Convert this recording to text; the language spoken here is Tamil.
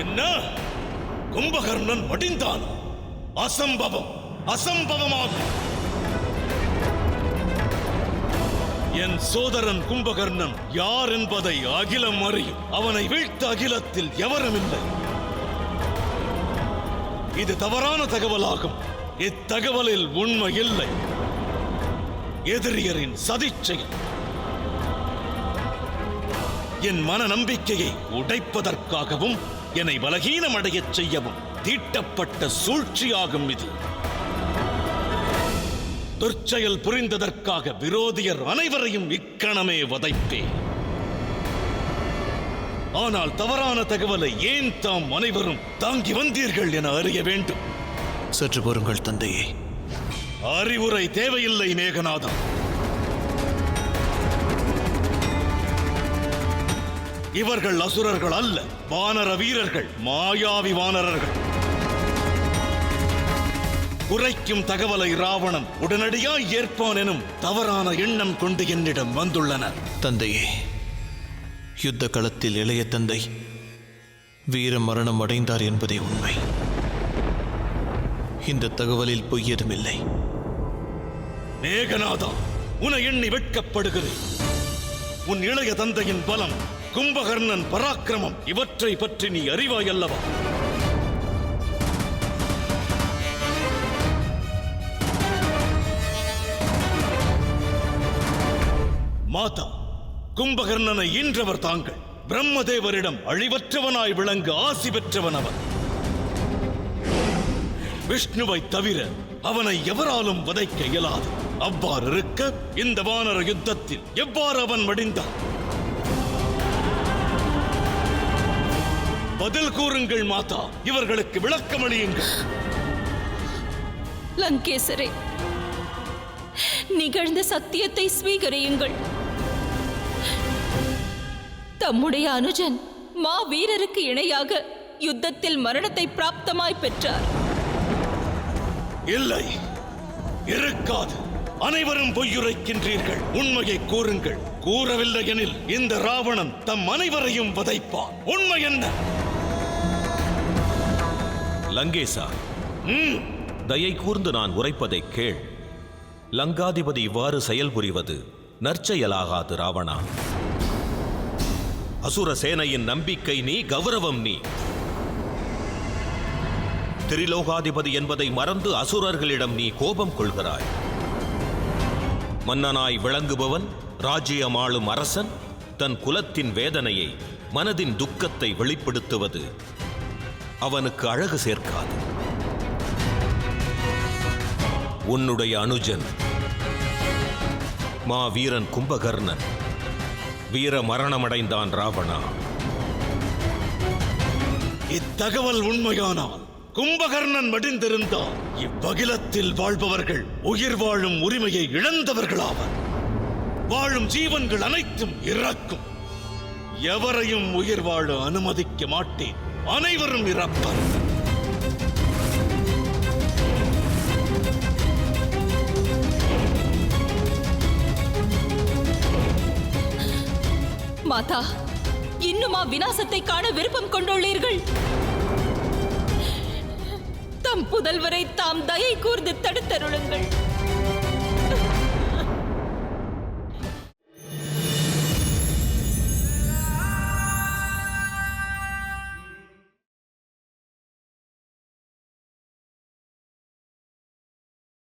என்ன? கும்பகர்ணன் மடிந்தான்? அசம்பவம், அசம்பவமாகும். என் சோதரன் கும்பகர்ணன் யார் என்பதை அகிலம் அறியும். அவனை வீழ்த்த அகிலத்தில் எவரும் இல்லை. இது தவறான தகவலாகும். இத்தகவலில் உண்மை இல்லை. எதிரியரின் சதிச்செயல். என் மன நம்பிக்கையை உடைப்பதற்காகவும் என்னை பலகீனமடையச் செய்யவும் தீட்டப்பட்ட சூழ்ச்சியாகும் இது. துர்ச்செயல் புரிந்ததற்காக விரோதியர் அனைவரையும் இக்கணமே வதைப்பேன். ஆனால் தவறான தகவலை ஏன் தாம் அனைவரும் தாங்கி வந்தீர்கள் என அறிய வேண்டும். சற்று பொறுங்கள் தந்தையே. அறிவுரை தேவையில்லை மேகநாதா. இவர்கள் அசுரர்கள் அல்ல, வானர வீரர்கள், மாயாவி வானரர்கள். குறைக்கும் தகவலை ராவணன் உடனடியாய் ஏற்பான் எனும் தவறான எண்ணம் கொண்டு என்னிடம் வந்துள்ளனர். தந்தையே, யுத்த களத்தில் இளைய தந்தை வீர மரணம் அடைந்தார் என்பதே உண்மை. இந்த தகவலில் பொய்யதுமில்லை. மேகநாதா, உன எண்ணி வெட்கப்படுகிறேன். உன் இளைய தந்தையின் பலம், கும்பகர்ணன் பராக்கிரமம் இவற்றை பற்றி நீ அறிவாய் அல்லவா? மாதா, கும்பகர்ணனை ஈன்றவர் தாங்கள். பிரம்மதேவரிடம் அழிவற்றவனாய் விளங்க ஆசி பெற்றவன் அவன். விஷ்ணுவை தவிர அவனை எவராலும் வதைக்க இயலாது. அவ்வாறு இருக்க இந்த வானர யுத்தத்தில் எவ்வாறு அவன் மடிந்தான்? பதில் கூறுங்கள் மாதா, இவர்களுக்கு விளக்கமளியுங்கள். லங்கேசரே, நிகழ்ந்த சத்தியத்தை ஸ்வீகரியுங்கள். தம்முடைய அனுஜன் மா வீரருக்கு இணையாக யுத்தத்தில் மரணத்தை பிராப்தமாய் பெற்றார். இல்லை, இருக்காது. அனைவரும் பொய்யுரைக்கின்றீர்கள். உண்மையை கூறுங்கள். கூறவில்லை எனில் இந்த ராவணன் தம் அனைவரையும் வதைப்பான். உண்மை என்ன? லங்கேசா, தயை கூர்ந்து நான் உரைப்பதை கேள். லங்காதிபதி இவ்வாறு செயல்புரிவது நற்செயலாகாது ராவணா. அசுர சேனையின் நம்பிக்கை நீ, கௌரவம் நீ. திரிலோகாதிபதி என்பதை மறந்து அசுரர்களிடம் நீ கோபம் கொள்கிறாய். மன்னனாய் விளங்குபவன், ராஜ்யமாளும் அரசன் தன் குலத்தின் வேதனையை, மனதின் துக்கத்தை வெளிப்படுத்துவது அவனுக்கு அழகு சேர்க்காது. உன்னுடைய அனுஜன் மா வீரன் கும்பகர்ணன் வீர மரணமடைந்தான் ராவணா. இத்தகவல் உண்மையானால் கும்பகர்ணன் மடிந்திருந்தால் இவ்வகிலத்தில் வாழ்பவர்கள் உயிர் வாழும் உரிமையை இழந்தவர்களாவர். வாழும் ஜீவன்கள் அனைத்தும் இறக்கும். எவரையும் உயிர் வாழ அனுமதிக்க மாட்டேன். அனைவரும் இறப்பர். மாதா, இன்னுமா விநாசத்தை காண விருப்பம் கொண்டுள்ளீர்கள்? தம் புதல்வரை தாம் தயை கூர்ந்து தடுத்தருளுங்கள்.